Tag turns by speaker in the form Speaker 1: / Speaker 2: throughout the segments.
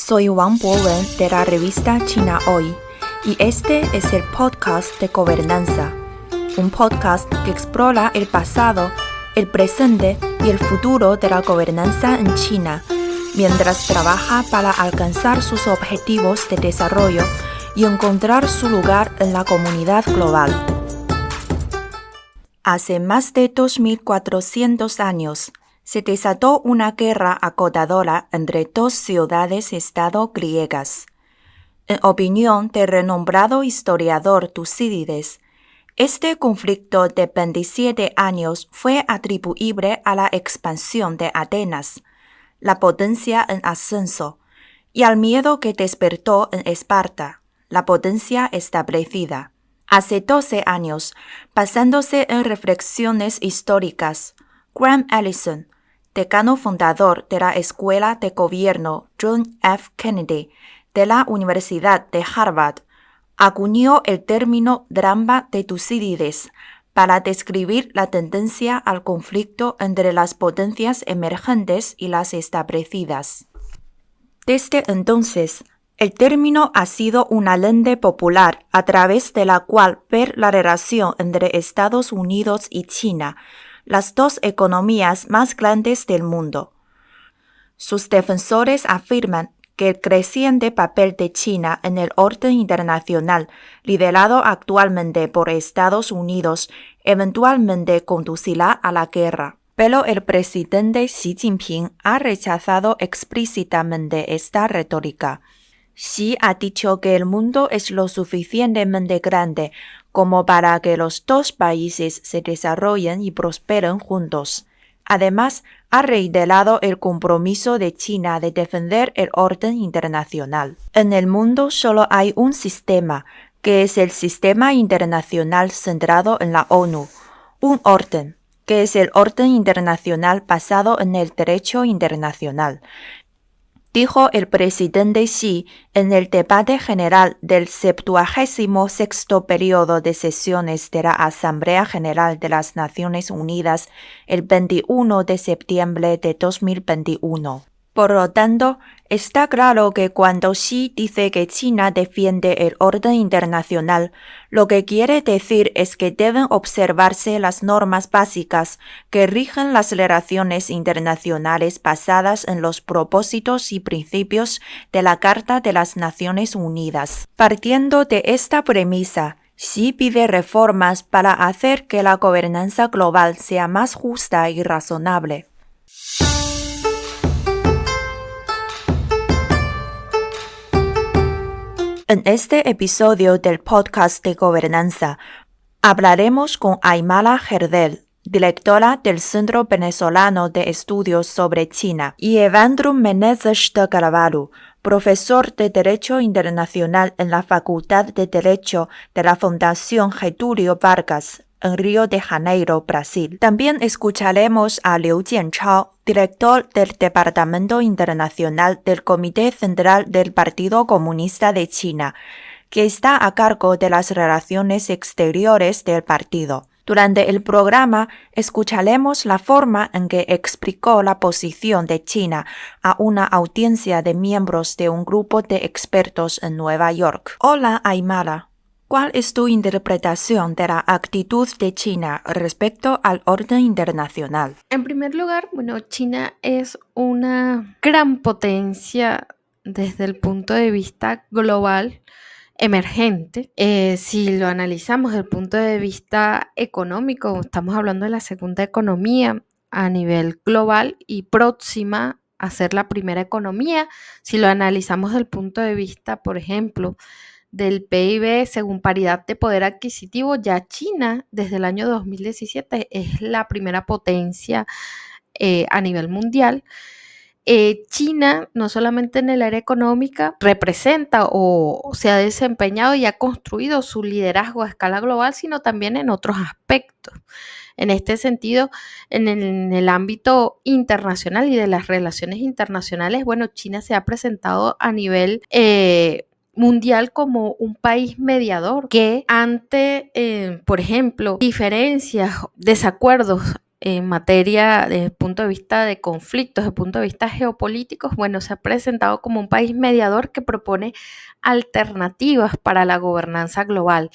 Speaker 1: Soy Wang Bowen de la revista China Hoy y este es el podcast de Gobernanza, un podcast que explora el pasado, el presente y el futuro de la gobernanza en China, mientras trabaja para alcanzar sus objetivos de desarrollo y encontrar su lugar en la comunidad global. Hace más de 2400 años, se desató una guerra acotadora entre dos ciudades-estado griegas. En opinión del renombrado historiador Tucídides, este conflicto de 27 años fue atribuible a la expansión de Atenas, la potencia en ascenso, y al miedo que despertó en Esparta, la potencia establecida. Hace 12 años, basándose en reflexiones históricas, Graham Allison, decano fundador de la Escuela de Gobierno John F. Kennedy de la Universidad de Harvard, acuñó el término drama de Tucídides para describir la tendencia al conflicto entre las potencias emergentes y las establecidas. Desde entonces, el término ha sido una lente popular a través de la cual ver la relación entre Estados Unidos y China, las dos economías más grandes del mundo. Sus defensores afirman que el creciente papel de China en el orden internacional, liderado actualmente por Estados Unidos, eventualmente conducirá a la guerra. Pero el presidente Xi Jinping ha rechazado explícitamente esta retórica. Xi ha dicho que el mundo es lo suficientemente grande como para que los dos países se desarrollen y prosperen juntos. Además, ha reiterado el compromiso de China de defender el orden internacional. En el mundo solo hay un sistema, que es el sistema internacional centrado en la ONU, un orden, que es el orden internacional basado en el derecho internacional, dijo el presidente Xi en el debate general del 76º periodo de sesiones de la Asamblea General de las Naciones Unidas el 21 de septiembre de 2021. Por lo tanto, está claro que cuando Xi dice que China defiende el orden internacional, lo que quiere decir es que deben observarse las normas básicas que rigen las relaciones internacionales basadas en los propósitos y principios de la Carta de las Naciones Unidas. Partiendo de esta premisa, Xi pide reformas para hacer que la gobernanza global sea más justa y razonable. En este episodio del podcast de Gobernanza, hablaremos con Aymara Gerdel, directora del Centro Venezolano de Estudios sobre China, y Evandro Menezes de Carvalho, profesor de Derecho Internacional en la Facultad de Derecho de la Fundación Getúlio Vargas, en Río de Janeiro, Brasil. También escucharemos a Liu Jianchao, director del Departamento Internacional del Comité Central del Partido Comunista de China, que está a cargo de las relaciones exteriores del partido. Durante el programa, escucharemos la forma en que explicó la posición de China a una audiencia de miembros de un grupo de expertos en Nueva York. Hola, Aymara. ¿Cuál es tu interpretación de la actitud de China respecto al orden internacional?
Speaker 2: En primer lugar, China es una gran potencia desde el punto de vista global emergente. Si lo analizamos desde el punto de vista económico, estamos hablando de la segunda economía a nivel global y próxima a ser la primera economía. Si lo analizamos desde el punto de vista, por ejemplo, del PIB según paridad de poder adquisitivo, ya China desde el año 2017 es la primera potencia a nivel mundial. China, no solamente en el área económica, representa o se ha desempeñado y ha construido su liderazgo a escala global, sino también en otros aspectos. En este sentido, en el ámbito internacional y de las relaciones internacionales, China se ha presentado a nivel mundial como un país mediador que ante, por ejemplo, diferencias, desacuerdos en materia desde el punto de vista de conflictos, desde el punto de vista geopolíticos, bueno, se ha presentado como un país mediador que propone alternativas para la gobernanza global.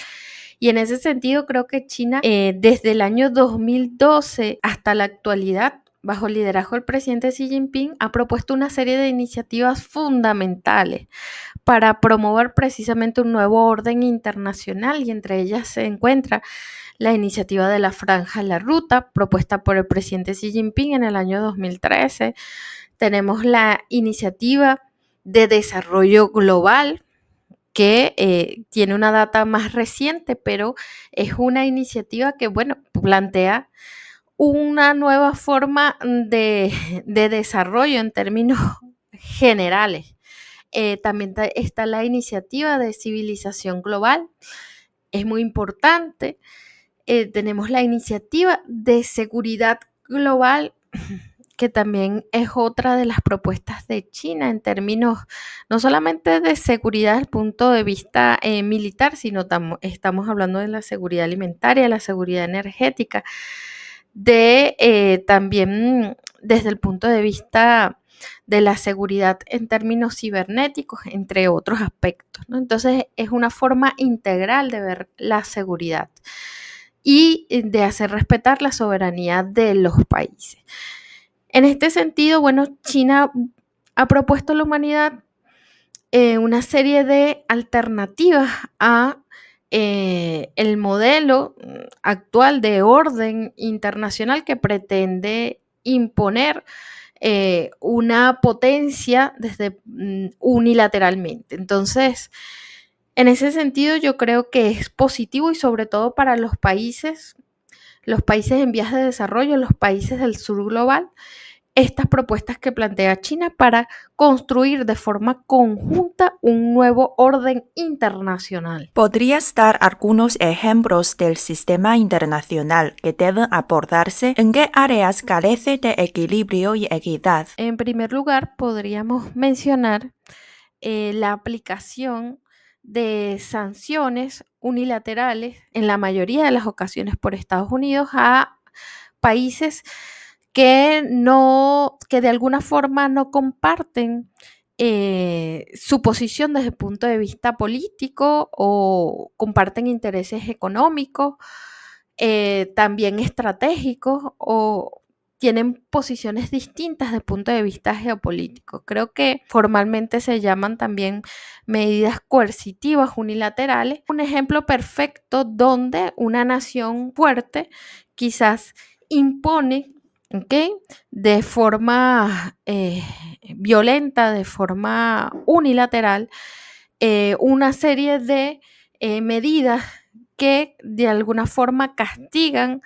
Speaker 2: Y en ese sentido creo que China, desde el año 2012 hasta la actualidad, bajo el liderazgo del presidente Xi Jinping, ha propuesto una serie de iniciativas fundamentales para promover precisamente un nuevo orden internacional, y entre ellas se encuentra la iniciativa de la Franja de la Ruta, propuesta por el presidente Xi Jinping en el año 2013. Tenemos la iniciativa de desarrollo global, que tiene una data más reciente, pero es una iniciativa que, bueno, plantea una nueva forma de desarrollo en términos generales. También está la iniciativa de civilización global, es muy importante. Tenemos la iniciativa de seguridad global, que también es otra de las propuestas de China en términos no solamente de seguridad desde el punto de vista militar, sino estamos hablando de la seguridad alimentaria, la seguridad energética, también desde el punto de vista de la seguridad en términos cibernéticos, entre otros aspectos, ¿no? Entonces es una forma integral de ver la seguridad y de hacer respetar la soberanía de los países. En este sentido, bueno, China ha propuesto a la humanidad una serie de alternativas a el modelo actual de orden internacional que pretende imponer una potencia desde unilateralmente. Entonces, en ese sentido, yo creo que es positivo, y sobre todo para los países en vías de desarrollo, los países del sur global, estas propuestas que plantea China para construir de forma conjunta un nuevo orden internacional.
Speaker 1: ¿Podrías dar algunos ejemplos del sistema internacional que deben abordarse? ¿En qué áreas carece de equilibrio y equidad?
Speaker 2: En primer lugar, podríamos mencionar la aplicación de sanciones unilaterales, en la mayoría de las ocasiones por Estados Unidos, a países que de alguna forma no comparten su posición desde el punto de vista político, o comparten intereses económicos, también estratégicos, o tienen posiciones distintas desde el punto de vista geopolítico. Creo que formalmente se llaman también medidas coercitivas unilaterales. Un ejemplo perfecto donde una nación fuerte quizás impone, ¿okay?, de forma violenta, de forma unilateral, una serie de medidas que de alguna forma castigan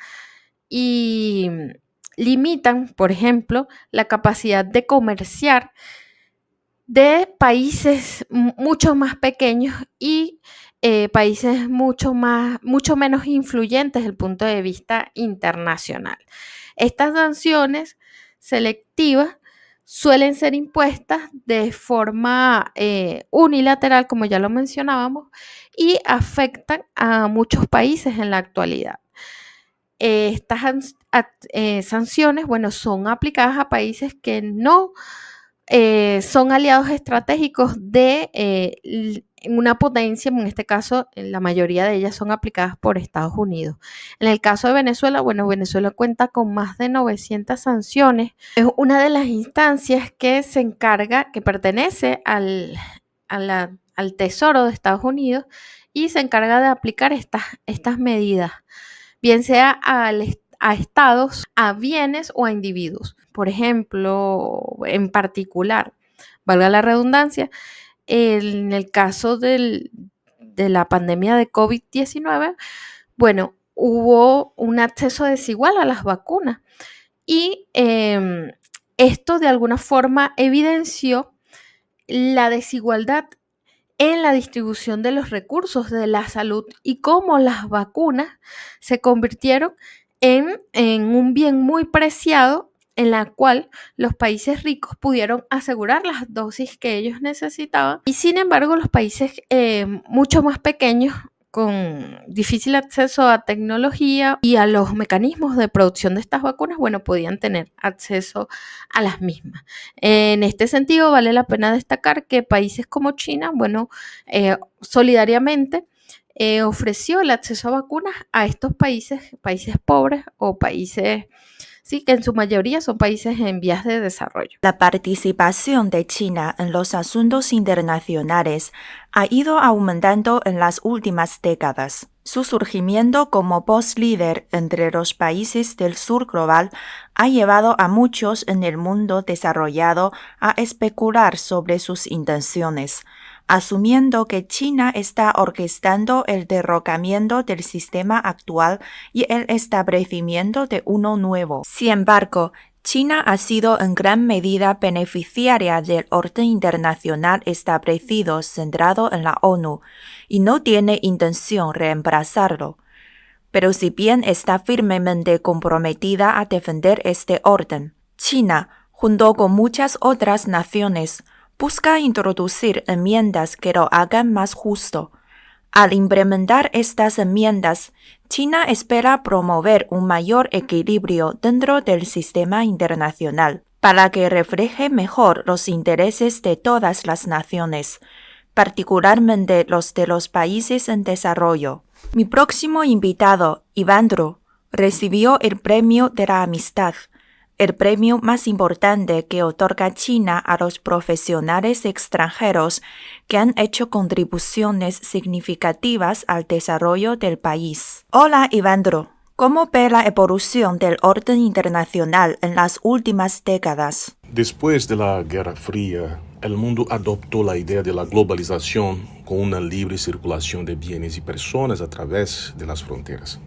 Speaker 2: y limitan, por ejemplo, la capacidad de comerciar de países mucho más pequeños y países mucho menos influyentes desde el punto de vista internacional. Estas sanciones selectivas suelen ser impuestas de forma unilateral, como ya lo mencionábamos, y afectan a muchos países en la actualidad. Estas sanciones, bueno, son aplicadas a países que no son aliados estratégicos de una potencia. En este caso, la mayoría de ellas son aplicadas por Estados Unidos. En el caso de Venezuela, bueno, Venezuela cuenta con más de 900 sanciones. Es una de las instancias que se encarga, que pertenece al Tesoro de Estados Unidos, y se encarga de aplicar estas medidas, bien sea a estados, a bienes o a individuos. Por ejemplo, en particular, valga la redundancia, en el caso de la pandemia de COVID-19, bueno, hubo un acceso desigual a las vacunas, y esto de alguna forma evidenció la desigualdad en la distribución de los recursos de la salud, y cómo las vacunas se convirtieron en un bien muy preciado, en la cual los países ricos pudieron asegurar las dosis que ellos necesitaban, y sin embargo los países mucho más pequeños, con difícil acceso a tecnología y a los mecanismos de producción de estas vacunas, bueno, podían tener acceso a las mismas. En este sentido, vale la pena destacar que países como China, bueno, solidariamente ofreció el acceso a vacunas a estos países pobres o países, sí, que en su mayoría son países en vías de desarrollo.
Speaker 1: La participación de China en los asuntos internacionales ha ido aumentando en las últimas décadas. Su surgimiento como post-líder entre los países del sur global ha llevado a muchos en el mundo desarrollado a especular sobre sus intenciones, asumiendo que China está orquestando el derrocamiento del sistema actual y el establecimiento de uno nuevo. Sin embargo, China ha sido en gran medida beneficiaria del orden internacional establecido centrado en la ONU y no tiene intención de reemplazarlo. Pero si bien está firmemente comprometida a defender este orden, China, junto con muchas otras naciones, busca introducir enmiendas que lo hagan más justo. Al implementar estas enmiendas, China espera promover un mayor equilibrio dentro del sistema internacional para que refleje mejor los intereses de todas las naciones, particularmente los de los países en desarrollo. Mi próximo invitado, Ivandro, recibió el Premio de la Amistad, el premio más importante que otorga China a los profesionales extranjeros que han hecho contribuciones significativas al desarrollo del país. Hola, Ivandro. ¿Cómo ve la evolución del orden internacional en las últimas décadas?
Speaker 3: Después de la Guerra Fría, el mundo adoptó la idea de la globalización con una libre circulación de bienes y personas a través de las fronteras.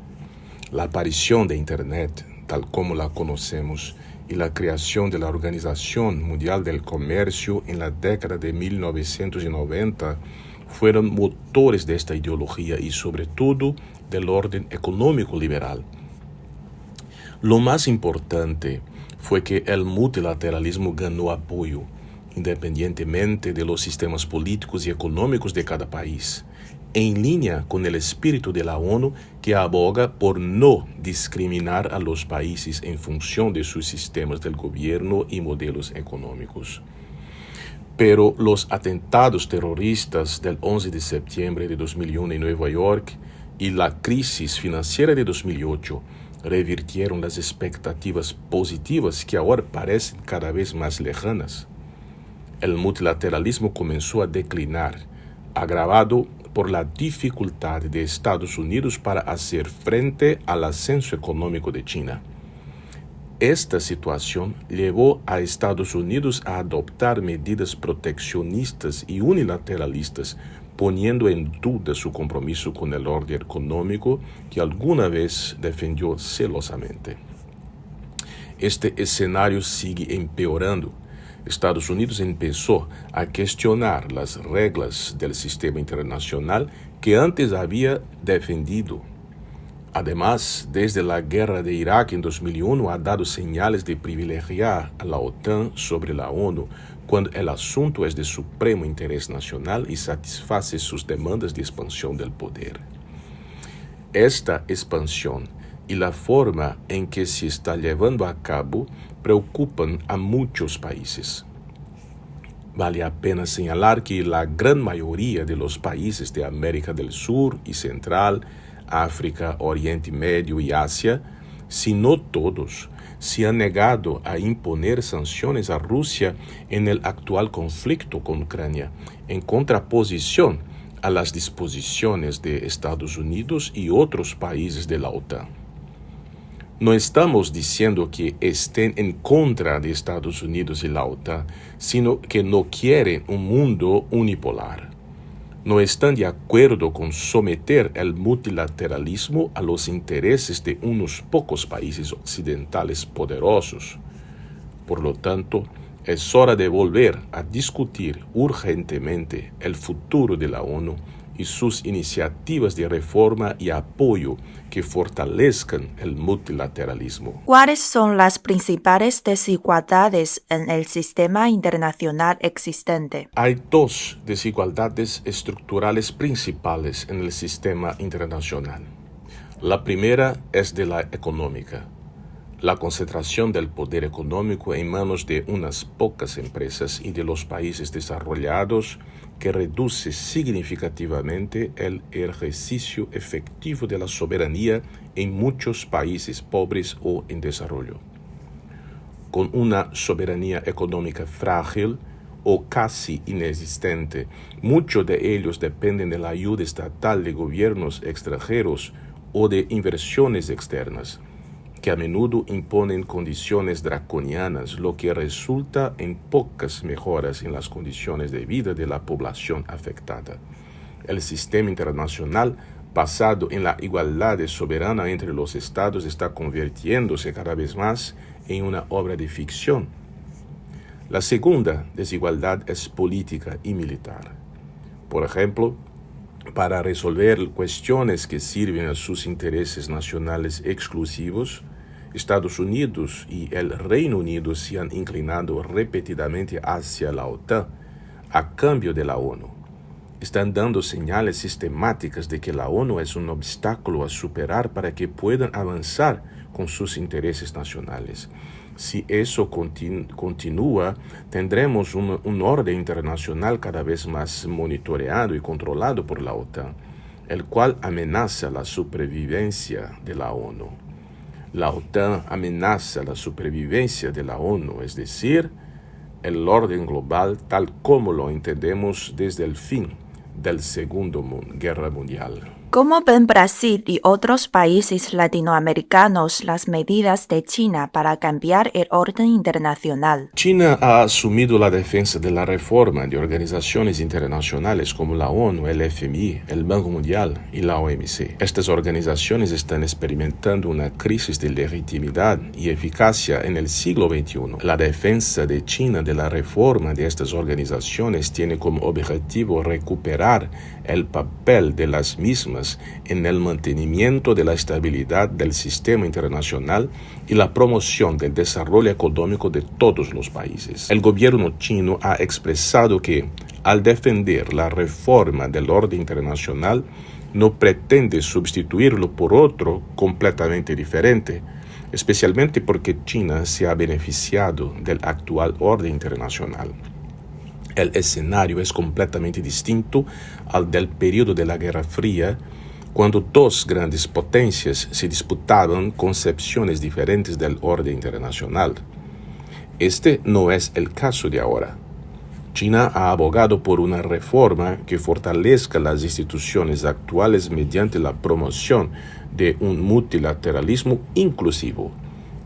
Speaker 3: La aparición de Internet, tal como la conocemos, y la creación de la Organización Mundial del Comercio en la década de 1990 fueron motores de esta ideología y sobre todo del orden económico liberal. Lo más importante fue que el multilateralismo ganó apoyo, independientemente de los sistemas políticos y económicos de cada país, en línea con el espíritu de la ONU que aboga por no discriminar a los países en función de sus sistemas del gobierno y modelos económicos. Pero los atentados terroristas del 11 de septiembre de 2001 en Nueva York y la crisis financiera de 2008 revirtieron las expectativas positivas que ahora parecen cada vez más lejanas. El multilateralismo comenzó a declinar, agravado por la dificultad de Estados Unidos para hacer frente al ascenso económico de China. Esta situación llevó a Estados Unidos a adoptar medidas proteccionistas y unilateralistas, poniendo en duda su compromiso con el orden económico que alguna vez defendió celosamente. Este escenario sigue empeorando. Estados Unidos empezó a cuestionar las reglas del sistema internacional que antes había defendido. Además, desde la guerra de Irak en 2001 ha dado señales de privilegiar a la OTAN sobre la ONU cuando el asunto es de supremo interés nacional y satisface sus demandas de expansión del poder. Esta expansión y la forma en que se está llevando a cabo preocupan a muchos países. Vale la pena señalar que la gran mayoría de los países de América del Sur y Central, África, Oriente Medio y Asia, si no todos, se han negado a imponer sanciones a Rusia en el actual conflicto con Ucrania, en contraposición a las disposiciones de Estados Unidos y otros países de la OTAN. No estamos diciendo que estén en contra de Estados Unidos y la OTAN, sino que no quieren un mundo unipolar. No están de acuerdo con someter el multilateralismo a los intereses de unos pocos países occidentales poderosos. Por lo tanto, es hora de volver a discutir urgentemente el futuro de la ONU y sus iniciativas de reforma y apoyo que fortalezcan el multilateralismo.
Speaker 1: ¿Cuáles son las principales desigualdades en el sistema internacional existente?
Speaker 3: Hay dos desigualdades estructurales principales en el sistema internacional. La primera es de la económica. La concentración del poder económico en manos de unas pocas empresas y de los países desarrollados que reduce significativamente el ejercicio efectivo de la soberanía en muchos países pobres o en desarrollo. Con una soberanía económica frágil o casi inexistente, muchos de ellos dependen de la ayuda estatal de gobiernos extranjeros o de inversiones externas, que a menudo imponen condiciones draconianas, lo que resulta en pocas mejoras en las condiciones de vida de la población afectada. El sistema internacional, basado en la igualdad soberana entre los estados, está convirtiéndose cada vez más en una obra de ficción. La segunda desigualdad es política y militar. Por ejemplo, para resolver cuestiones que sirven a sus intereses nacionales exclusivos, Estados Unidos y el Reino Unido se han inclinado repetidamente hacia la OTAN a cambio de la ONU. Están dando señales sistemáticas de que la ONU es un obstáculo a superar para que puedan avanzar con sus intereses nacionales. Si eso continúa, tendremos un orden internacional cada vez más monitoreado y controlado por la OTAN, el cual amenaza la supervivencia de la ONU. La OTAN amenaza la supervivencia de la ONU, es decir, el orden global tal como lo entendemos desde el fin de la Segunda Guerra Mundial.
Speaker 1: ¿Cómo ven Brasil y otros países latinoamericanos las medidas de China para cambiar el orden internacional?
Speaker 3: China ha asumido la defensa de la reforma de organizaciones internacionales como la ONU, el FMI, el Banco Mundial y la OMC. Estas organizaciones están experimentando una crisis de legitimidad y eficacia en el siglo XXI. La defensa de China de la reforma de estas organizaciones tiene como objetivo recuperar el papel de las mismas en el mantenimiento de la estabilidad del sistema internacional y la promoción del desarrollo económico de todos los países. El gobierno chino ha expresado que, al defender la reforma del orden internacional, no pretende sustituirlo por otro completamente diferente, especialmente porque China se ha beneficiado del actual orden internacional. El escenario es completamente distinto al del periodo de la Guerra Fría, cuando dos grandes potencias se disputaban concepciones diferentes del orden internacional. Este no es el caso de ahora. China ha abogado por una reforma que fortalezca las instituciones actuales mediante la promoción de un multilateralismo inclusivo,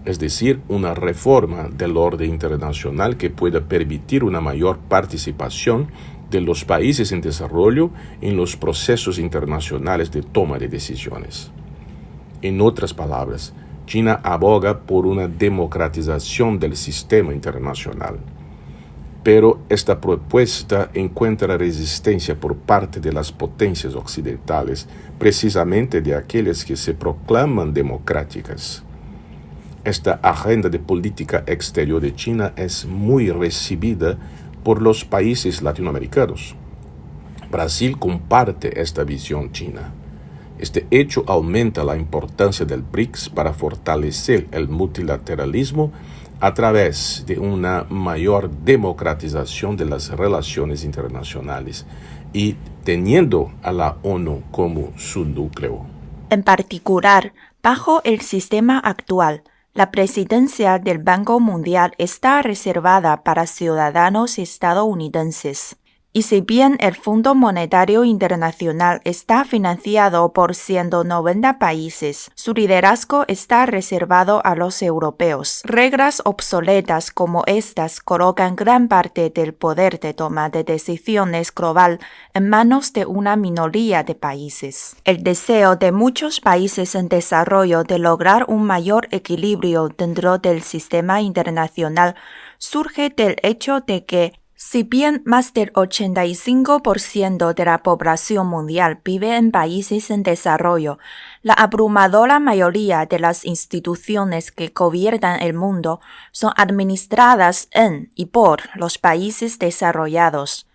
Speaker 3: es decir, una reforma del orden internacional que pueda permitir una mayor participación de los países en desarrollo en los procesos internacionales de toma de decisiones. En otras palabras, China aboga por una democratización del sistema internacional. Pero esta propuesta encuentra resistencia por parte de las potencias occidentales, precisamente de aquellas que se proclaman democráticas. Esta agenda de política exterior de China es muy recibida por los países latinoamericanos. Brasil comparte esta visión china. Este hecho aumenta la importancia del BRICS para fortalecer el multilateralismo a través de una mayor democratización de las relaciones internacionales y teniendo a la ONU como su núcleo.
Speaker 1: En particular, bajo el sistema actual, la presidencia del Banco Mundial está reservada para ciudadanos estadounidenses. Y si bien el Fondo Monetario Internacional está financiado por 190 países, su liderazgo está reservado a los europeos. Reglas obsoletas como estas colocan gran parte del poder de toma de decisiones global en manos de una minoría de países. El deseo de muchos países en desarrollo de lograr un mayor equilibrio dentro del sistema internacional surge del hecho de que Si bien más del 85% de la población mundial vive en países en desarrollo, la abrumadora mayoría de las instituciones que gobiernan el mundo son administradas en y por los países desarrollados.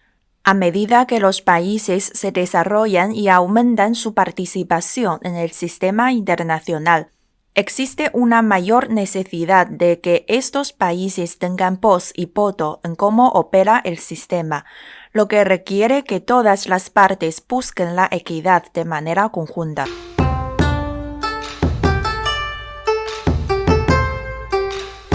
Speaker 1: A medida que los países se desarrollan y aumentan su participación en el sistema internacional, existe una mayor necesidad de que estos países tengan voz y voto en cómo opera el sistema, lo que requiere que todas las partes busquen la equidad de manera conjunta.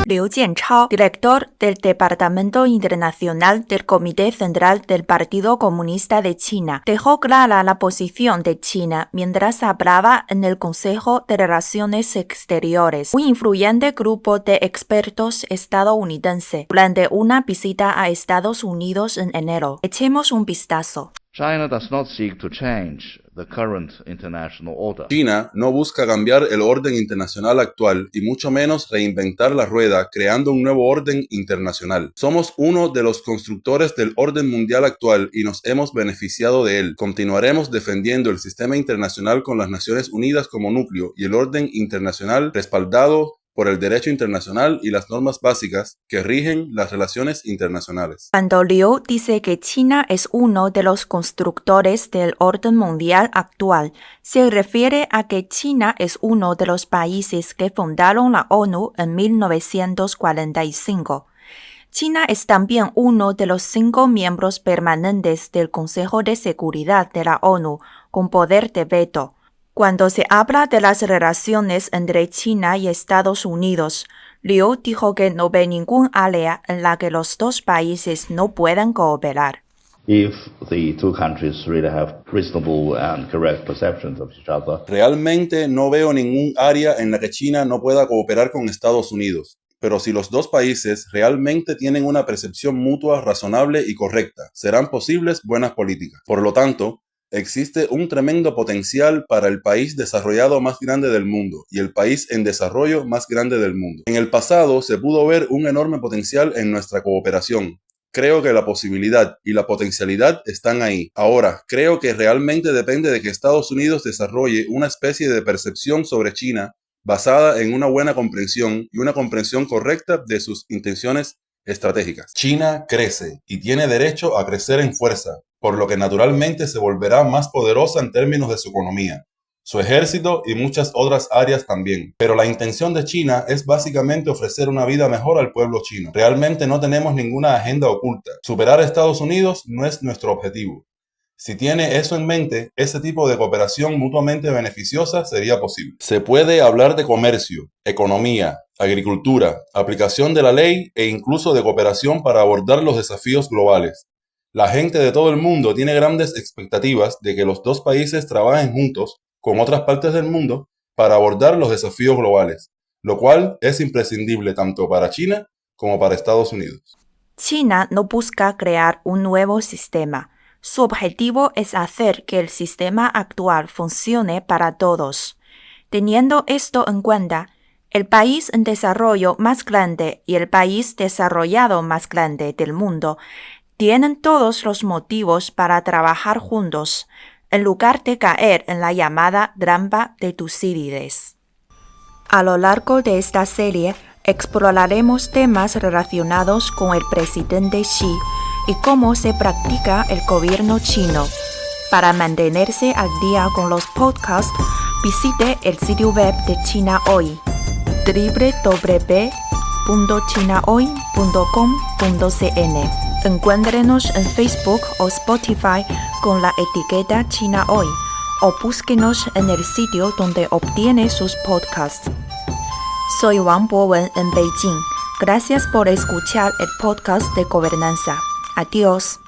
Speaker 1: Liu Jianchao, director del Departamento Internacional del Comité Central del Partido Comunista de China, dejó clara la posición de China mientras hablaba en el Consejo de Relaciones Exteriores, un influyente grupo de expertos estadounidense, durante una visita a Estados Unidos en enero. Echemos un vistazo.
Speaker 4: China does not seek to change the current international order.
Speaker 5: China no busca cambiar el orden internacional actual y mucho menos reinventar la rueda creando un nuevo orden internacional. Somos uno de los constructores del orden mundial actual y nos hemos beneficiado de él. Continuaremos defendiendo el sistema internacional con las Naciones Unidas como núcleo y el orden internacional respaldado por el derecho internacional y las normas básicas que rigen las relaciones internacionales.
Speaker 1: Cuando Liu dice que China es uno de los constructores del orden mundial actual, se refiere a que China es uno de los países que fundaron la ONU en 1945. China es también uno de los 5 miembros permanentes del Consejo de Seguridad de la ONU con poder de veto. Cuando se habla de las relaciones entre China y Estados Unidos, Liu dijo que no ve ningún área en la que los dos países no puedan cooperar.
Speaker 4: If the two countries really have reasonable and correct perceptions of each other,
Speaker 5: Realmente no veo ningún área en la que China no pueda cooperar con Estados Unidos. Pero si los dos países realmente tienen una percepción mutua razonable y correcta, serán posibles buenas políticas. Por lo tanto, existe un tremendo potencial para el país desarrollado más grande del mundo y el país en desarrollo más grande del mundo. En el pasado se pudo ver un enorme potencial en nuestra cooperación. Creo que la posibilidad y la potencialidad están ahí. Ahora, creo que realmente depende de que Estados Unidos desarrolle una especie de percepción sobre China basada en una buena comprensión y una comprensión correcta de sus intenciones estratégicas. China crece y tiene derecho a crecer en fuerza, por lo que naturalmente se volverá más poderosa en términos de su economía, su ejército y muchas otras áreas también. Pero la intención de China es básicamente ofrecer una vida mejor al pueblo chino. Realmente no tenemos ninguna agenda oculta. Superar a Estados Unidos no es nuestro objetivo. Si tiene eso en mente, ese tipo de cooperación mutuamente beneficiosa sería posible. Se puede hablar de comercio, economía, agricultura, aplicación de la ley e incluso de cooperación para abordar los desafíos globales. La gente de todo el mundo tiene grandes expectativas de que los dos países trabajen juntos con otras partes del mundo para abordar los desafíos globales, lo cual es imprescindible tanto para China como para Estados Unidos.
Speaker 1: China no busca crear un nuevo sistema. Su objetivo es hacer que el sistema actual funcione para todos. Teniendo esto en cuenta, el país en desarrollo más grande y el país desarrollado más grande del mundo tienen todos los motivos para trabajar juntos, en lugar de caer en la llamada trampa de Tucídides. A lo largo de esta serie, exploraremos temas relacionados con el presidente Xi y cómo se practica el gobierno chino. Para mantenerse al día con los podcasts, visite el sitio web de China Hoy, www.chinahoy.com.cn. Encuéntrenos en Facebook o Spotify con la etiqueta China Hoy o búsquenos en el sitio donde obtiene sus podcasts. Soy Wang Bowen en Beijing. Gracias por escuchar el podcast de Gobernanza. Adiós.